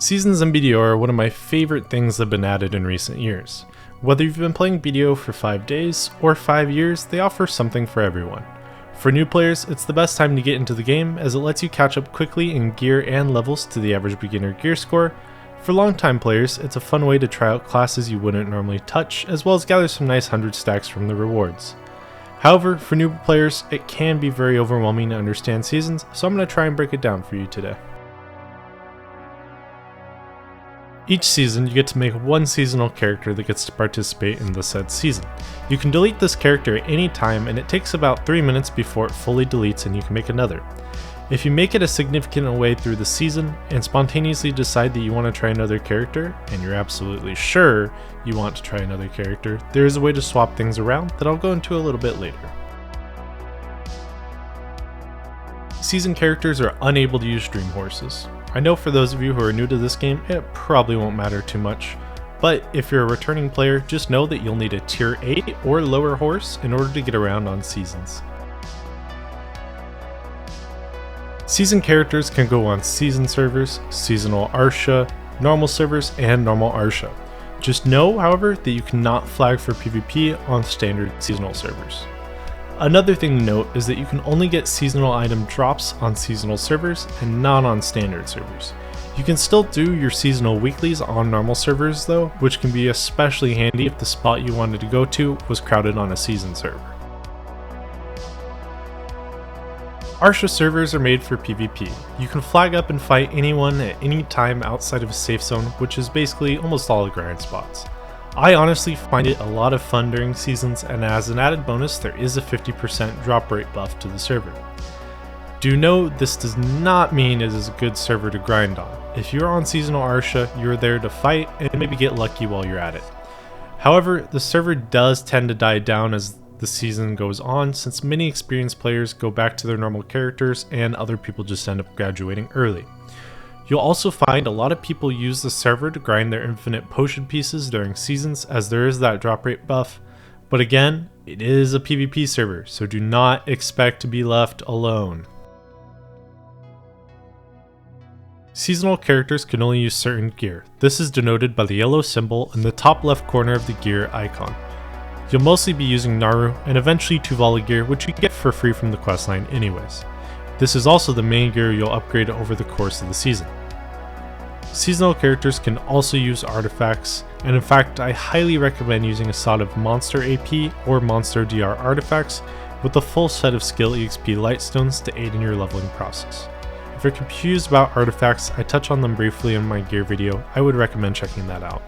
Seasons in BDO are one of my favorite things that have been added in recent years. Whether you've been playing BDO for 5 days or 5 years, they offer something for everyone. For new players, it's the best time to get into the game as it lets you catch up quickly in gear and levels to the average beginner gear score. For long-time players, it's a fun way to try out classes you wouldn't normally touch, as well as gather some nice 100 stacks from the rewards. However, for new players, it can be very overwhelming to understand seasons, so I'm going to try and break it down for you today. Each season, you get to make one seasonal character that gets to participate in the said season. You can delete this character at any time, and it takes about 3 minutes before it fully deletes and you can make another. If you make it a significant way through the season and spontaneously decide that you want to try another character, and you're absolutely sure you want to try another character, there is a way to swap things around that I'll go into a little bit later. Season characters are unable to use dream horses. I know for those of you who are new to this game, it probably won't matter too much, but if you're a returning player, just know that you'll need a tier 8 or lower horse in order to get around on seasons. Season characters can go on season servers, seasonal Arsha, normal servers, and normal Arsha. Just know, however, that you cannot flag for PvP on standard seasonal servers. Another thing to note is that you can only get seasonal item drops on seasonal servers and not on standard servers. You can still do your seasonal weeklies on normal servers though, which can be especially handy if the spot you wanted to go to was crowded on a season server. Arsha servers are made for PvP. You can flag up and fight anyone at any time outside of a safe zone, which is basically almost all the grind spots. I honestly find it a lot of fun during seasons, and as an added bonus, there is a 50% drop rate buff to the server. Do note this does not mean it is a good server to grind on. If you're on seasonal Arsha, you're there to fight and maybe get lucky while you're at it. However, the server does tend to die down as the season goes on, since many experienced players go back to their normal characters and other people just end up graduating early. You'll also find a lot of people use the server to grind their infinite potion pieces during seasons, as there is that drop rate buff, but again, it is a PvP server, so do not expect to be left alone. Seasonal characters can only use certain gear. This is denoted by the yellow symbol in the top left corner of the gear icon. You'll mostly be using Naru and eventually Tuvala Gear, which you get for free from the questline anyways. This is also the main gear you'll upgrade over the course of the season. Seasonal characters can also use artifacts, and in fact I highly recommend using a sort of monster AP or monster DR artifacts with a full set of skill EXP lightstones to aid in your leveling process. If you're confused about artifacts, I touch on them briefly in my gear video. I would recommend checking that out.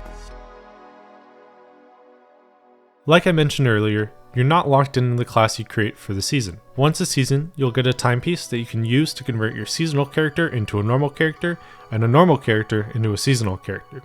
Like I mentioned earlier, you're not locked into the class you create for the season. Once a season, you'll get a timepiece that you can use to convert your seasonal character into a normal character and a normal character into a seasonal character.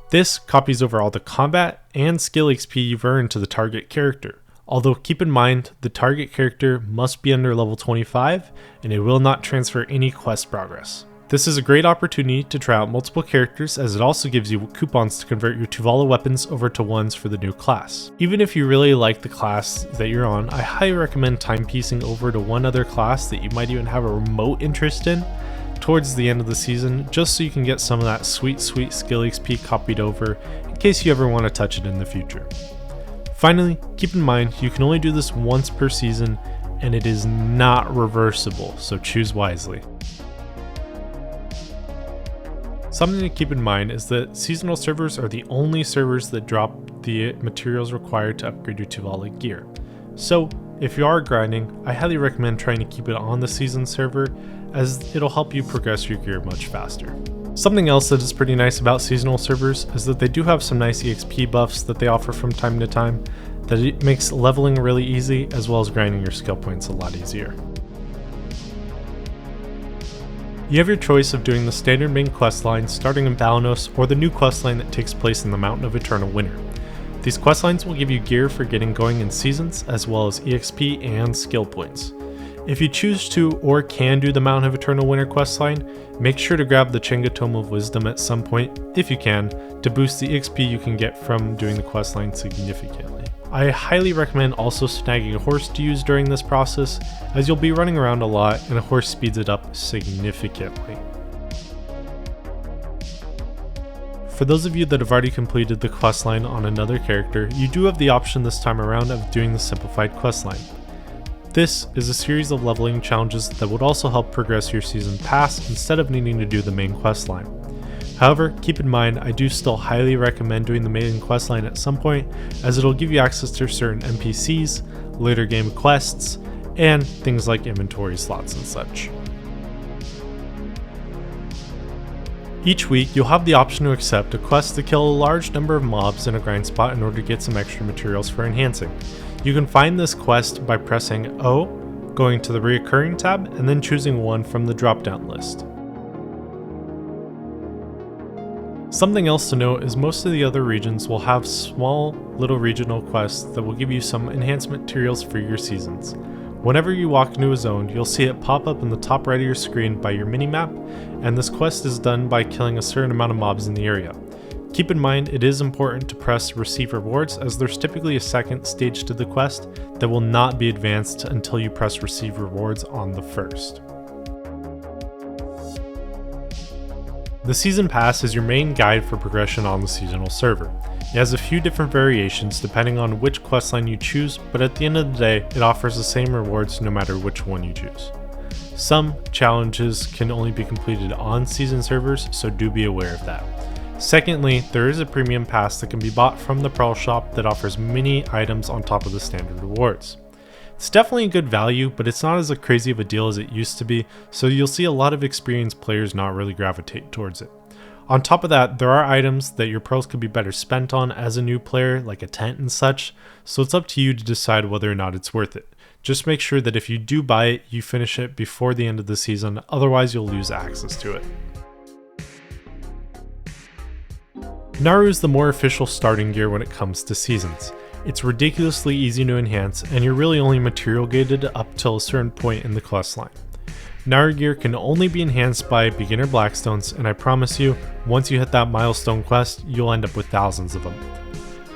This copies over all the combat and skill XP you've earned to the target character. Although keep in mind, the target character must be under level 25 and it will not transfer any quest progress. This is a great opportunity to try out multiple characters, as it also gives you coupons to convert your Tuvala weapons over to ones for the new class. Even if you really like the class that you're on, I highly recommend timepiecing over to one other class that you might even have a remote interest in towards the end of the season, just so you can get some of that sweet skill XP copied over in case you ever want to touch it in the future. Finally, keep in mind you can only do this once per season and it is not reversible, so choose wisely. Something to keep in mind is that seasonal servers are the only servers that drop the materials required to upgrade your Tuvala Gear. So if you are grinding, I highly recommend trying to keep it on the season server, as it'll help you progress your gear much faster. Something else that is pretty nice about seasonal servers is that they do have some nice EXP buffs that they offer from time to time, that it makes leveling really easy as well as grinding your skill points a lot easier. You have your choice of doing the standard main questline starting in Balanos or the new questline that takes place in the Mountain of Eternal Winter. These questlines will give you gear for getting going in seasons as well as EXP and skill points. If you choose to or can do the Mountain of Eternal Winter questline, make sure to grab the Chenga Tome of Wisdom at some point, if you can, to boost the EXP you can get from doing the questline significantly. I highly recommend also snagging a horse to use during this process, as you'll be running around a lot and a horse speeds it up significantly. For those of you that have already completed the questline on another character, you do have the option this time around of doing the Simplified Questline. This is a series of leveling challenges that would also help progress your season pass instead of needing to do the main questline. However, keep in mind I do still highly recommend doing the main questline at some point, as it'll give you access to certain NPCs, later game quests, and things like inventory slots and such. Each week, you'll have the option to accept a quest to kill a large number of mobs in a grind spot in order to get some extra materials for enhancing. You can find this quest by pressing O, going to the Reoccurring tab, and then choosing one from the drop-down list. Something else to note is most of the other regions will have small little regional quests that will give you some enhancement materials for your seasons. Whenever you walk into a zone, you'll see it pop up in the top right of your screen by your minimap, and this quest is done by killing a certain amount of mobs in the area. Keep in mind it is important to press Receive Rewards, as there's typically a second stage to the quest that will not be advanced until you press Receive Rewards on the first. The Season Pass is your main guide for progression on the seasonal server. It has a few different variations depending on which questline you choose, but at the end of the day, it offers the same rewards no matter which one you choose. Some challenges can only be completed on season servers, so do be aware of that. Secondly, there is a premium pass that can be bought from the Pearl Shop that offers many items on top of the standard rewards. It's definitely a good value, but it's not as crazy of a deal as it used to be, so you'll see a lot of experienced players not really gravitate towards it. On top of that, there are items that your pearls could be better spent on as a new player, like a tent and such, so it's up to you to decide whether or not it's worth it. Just make sure that if you do buy it, you finish it before the end of the season, otherwise you'll lose access to it. Naru is the more official starting gear when it comes to seasons. It's ridiculously easy to enhance, and you're really only material gated up till a certain point in the questline. Naru Gear can only be enhanced by beginner Blackstones, and I promise you, once you hit that milestone quest, you'll end up with thousands of them.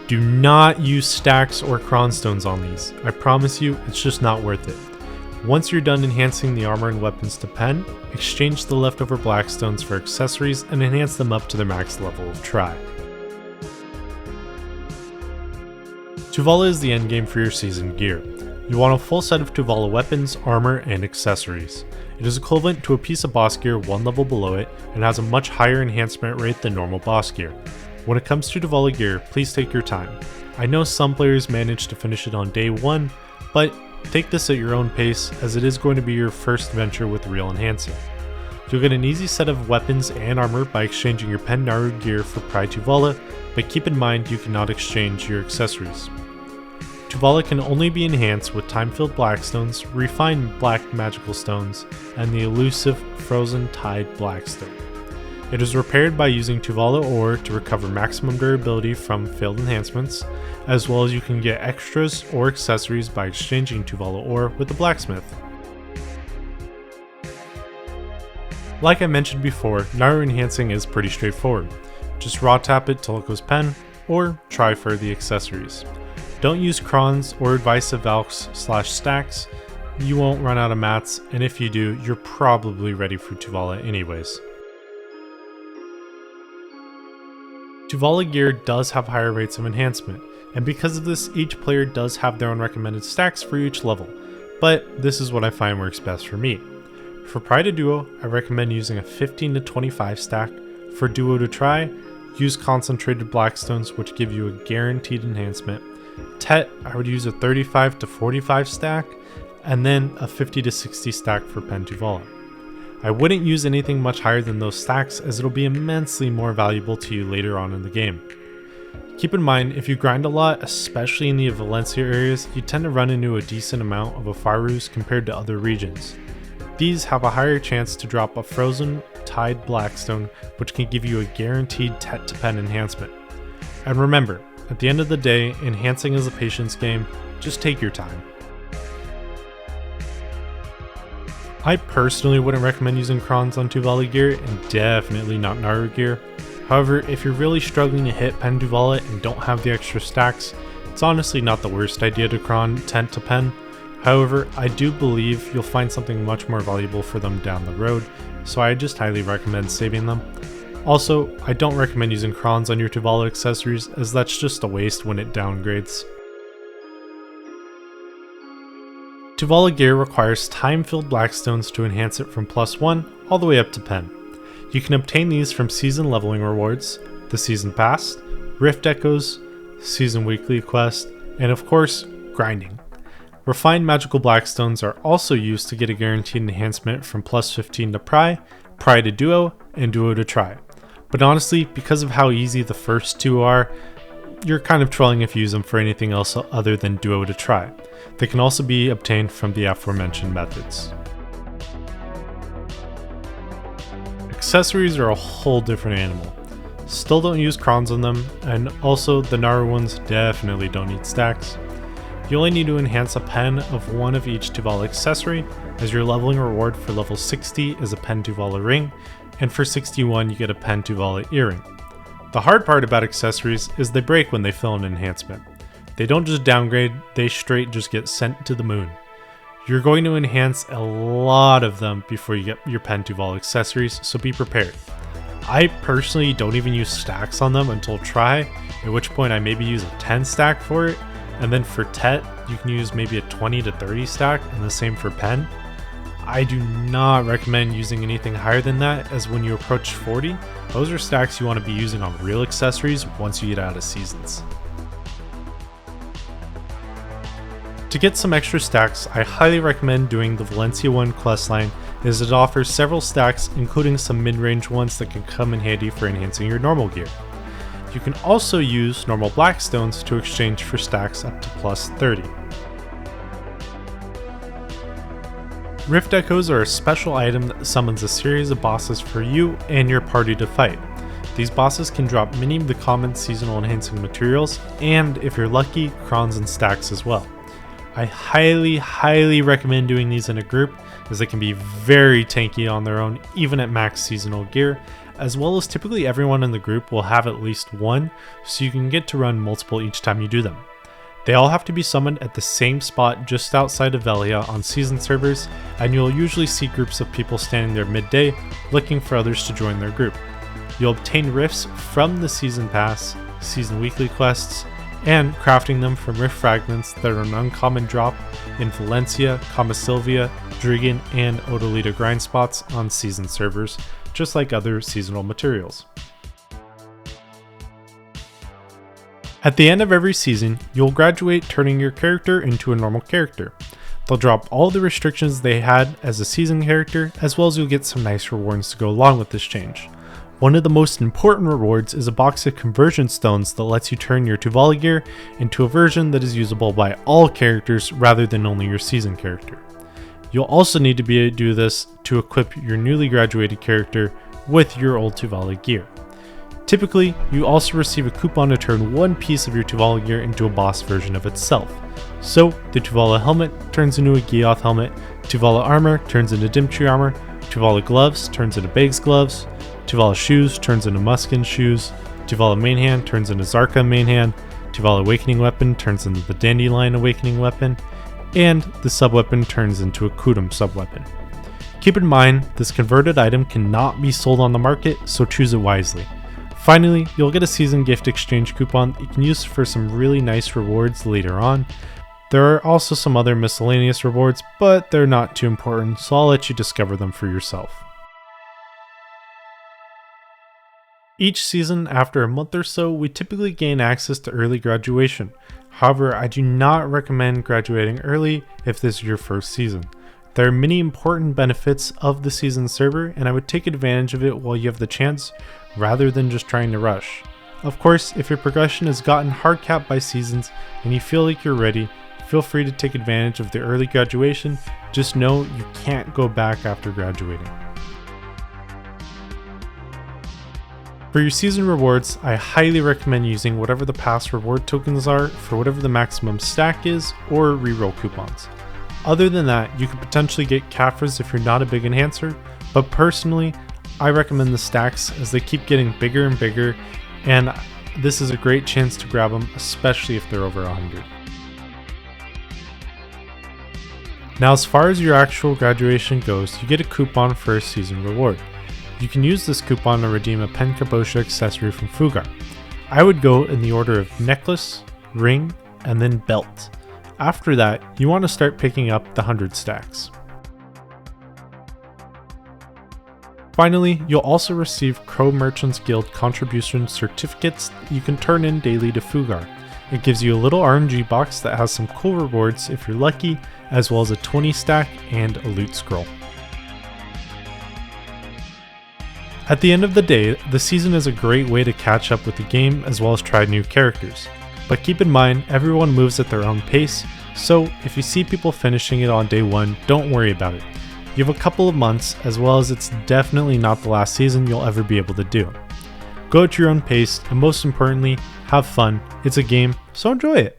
Do not use stacks or Cron Stones on these. I promise you, it's just not worth it. Once you're done enhancing the armor and weapons to pen, exchange the leftover Blackstones for accessories and enhance them up to their max level of try. Tuvala is the endgame for your season gear. You want a full set of Tuvala weapons, armor, and accessories. It is equivalent to a piece of boss gear one level below it, and has a much higher enhancement rate than normal boss gear. When it comes to Tuvala gear, please take your time. I know some players manage to finish it on day one, but take this at your own pace, as it is going to be your first venture with real enhancing. You'll get an easy set of weapons and armor by exchanging your pen Naru gear for Pride Tuvala, but keep in mind you cannot exchange your accessories. Tuvala can only be enhanced with time-filled Blackstones, refined Black Magical Stones, and the elusive Frozen Tide Blackstone. It is repaired by using Tuvala ore to recover maximum durability from failed enhancements, as well as you can get extras or accessories by exchanging Tuvala ore with the blacksmith. Like I mentioned before, Naru enhancing is pretty straightforward. Just raw tap it till it goes pen, or try for the accessories. Don't use crons or advisive valks/stacks, you won't run out of mats, and if you do, you're probably ready for Tuvala anyways. Tuvala Gear does have higher rates of enhancement, and because of this, each player does have their own recommended stacks for each level, but this is what I find works best for me. For Pride to Duo, I recommend using a 15 to 25 stack. For Duo to Try, use concentrated Blackstones, which give you a guaranteed enhancement. Tet, I would use a 35 to 45 stack, and then a 50 to 60 stack for Pen Tuvala. I wouldn't use anything much higher than those stacks, as it'll be immensely more valuable to you later on in the game. Keep in mind, if you grind a lot, especially in the Valencia areas, you tend to run into a decent amount of a fire ruse compared to other regions. These have a higher chance to drop a Frozen Tide Blackstone, which can give you a guaranteed Tet to Pen enhancement. And remember, at the end of the day, enhancing is a patience game, just take your time. I personally wouldn't recommend using crons on Tuvala Gear, and definitely not Naru Gear. However, if you're really struggling to hit Pen Tuvala and don't have the extra stacks, it's honestly not the worst idea to cron tent to pen. However, I do believe you'll find something much more valuable for them down the road, so I just highly recommend saving them. Also, I don't recommend using crons on your Tuvala accessories, as that's just a waste when it downgrades. Tuvala Gear requires time-filled blackstones to enhance it from +1 all the way up to pen. You can obtain these from season leveling rewards, the season pass, rift echoes, season weekly quest, and of course, grinding. Refined magical blackstones are also used to get a guaranteed enhancement from +15 to pry to duo, and duo to try. But honestly, because of how easy the first two are, you're kind of trolling if you use them for anything else other than duo to try. They can also be obtained from the aforementioned methods. Accessories are a whole different animal. Still don't use crons on them, and also the Naru ones definitely don't need stacks. You only need to enhance a pen of one of each Tuvala accessory, as your leveling reward for level 60 is a pen Tuvala ring, and for 61 you get a pen Tuvala earring. The hard part about accessories is they break when they fill an enhancement. They don't just downgrade, they straight just get sent to the moon. You're going to enhance a lot of them before you get your pen Tuvala accessories, so be prepared. I personally don't even use stacks on them until try, at which point I maybe use a 10 stack for it, and then for Tet, you can use maybe a 20 to 30 stack, and the same for pen. I do not recommend using anything higher than that, as when you approach 40, those are stacks you want to be using on real accessories once you get out of seasons. To get some extra stacks, I highly recommend doing the Valencia 1 questline, as it offers several stacks, including some mid-range ones that can come in handy for enhancing your normal gear. You can also use normal blackstones to exchange for stacks up to +30. Rift Echoes are a special item that summons a series of bosses for you and your party to fight. These bosses can drop many of the common seasonal enhancing materials, and if you're lucky, crons and stacks as well. I highly recommend doing these in a group, as they can be very tanky on their own, even at max seasonal gear, as well as typically everyone in the group will have at least one, so you can get to run multiple each time you do them. They all have to be summoned at the same spot just outside of Velia on season servers, and you'll usually see groups of people standing there midday looking for others to join their group. You'll obtain rifts from the season pass, season weekly quests, and crafting them from rift fragments that are an uncommon drop in Valencia, Kama Sylvia, Drigan, and Odolita grind spots on season servers, just like other seasonal materials. At the end of every season, you'll graduate, turning your character into a normal character. They'll drop all the restrictions they had as a season character, as well as you'll get some nice rewards to go along with this change. One of the most important rewards is a box of conversion stones that lets you turn your Tuvala Gear into a version that is usable by all characters rather than only your season character. You'll also need to be able to do this to equip your newly graduated character with your old Tuvala Gear. Typically, you also receive a coupon to turn one piece of your Tuvala Gear into a boss version of itself. So, the Tuvala helmet turns into a Geoth helmet, Tuvala armor turns into Dimtree armor, Tuvala gloves turns into Beg's gloves, Tuvala shoes turns into Muskin shoes, Tuvala main hand turns into Zarka main hand, Tuvala awakening weapon turns into the Dandelion awakening weapon, and the sub-weapon turns into a Kudum sub-weapon. Keep in mind, this converted item cannot be sold on the market, so choose it wisely. Finally, you'll get a season gift exchange coupon that you can use for some really nice rewards later on. There are also some other miscellaneous rewards, but they're not too important, so I'll let you discover them for yourself. Each season, after a month or so, we typically gain access to early graduation. However, I do not recommend graduating early if this is your first season. There are many important benefits of the season server, and I would take advantage of it while you have the chance, rather than just trying to rush. Of course, if your progression has gotten hard capped by seasons and you feel like you're ready, feel free to take advantage of the early graduation. Just know you can't go back after graduating. For your season rewards, I highly recommend using whatever the past reward tokens are for whatever the maximum stack is, or reroll coupons. Other than that, you could potentially get Kafras if you're not a big enhancer, but personally, I recommend the stacks as they keep getting bigger and bigger, and this is a great chance to grab them, especially if they're over 100. Now, as far as your actual graduation goes, you get a coupon for a season reward. You can use this coupon to redeem a pen Capotia accessory from Fugar. I would go in the order of necklace, ring, and then belt. After that, you want to start picking up the 100 stacks. Finally, you'll also receive Crow Merchants Guild contribution certificates that you can turn in daily to Fugar. It gives you a little RNG box that has some cool rewards if you're lucky, as well as a 20 stack and a loot scroll. At the end of the day, the season is a great way to catch up with the game as well as try new characters. But keep in mind, everyone moves at their own pace, so if you see people finishing it on day 1, don't worry about it. You have a couple of months, as well as it's definitely not the last season you'll ever be able to do. Go at your own pace, and most importantly, have fun. It's a game, so enjoy it.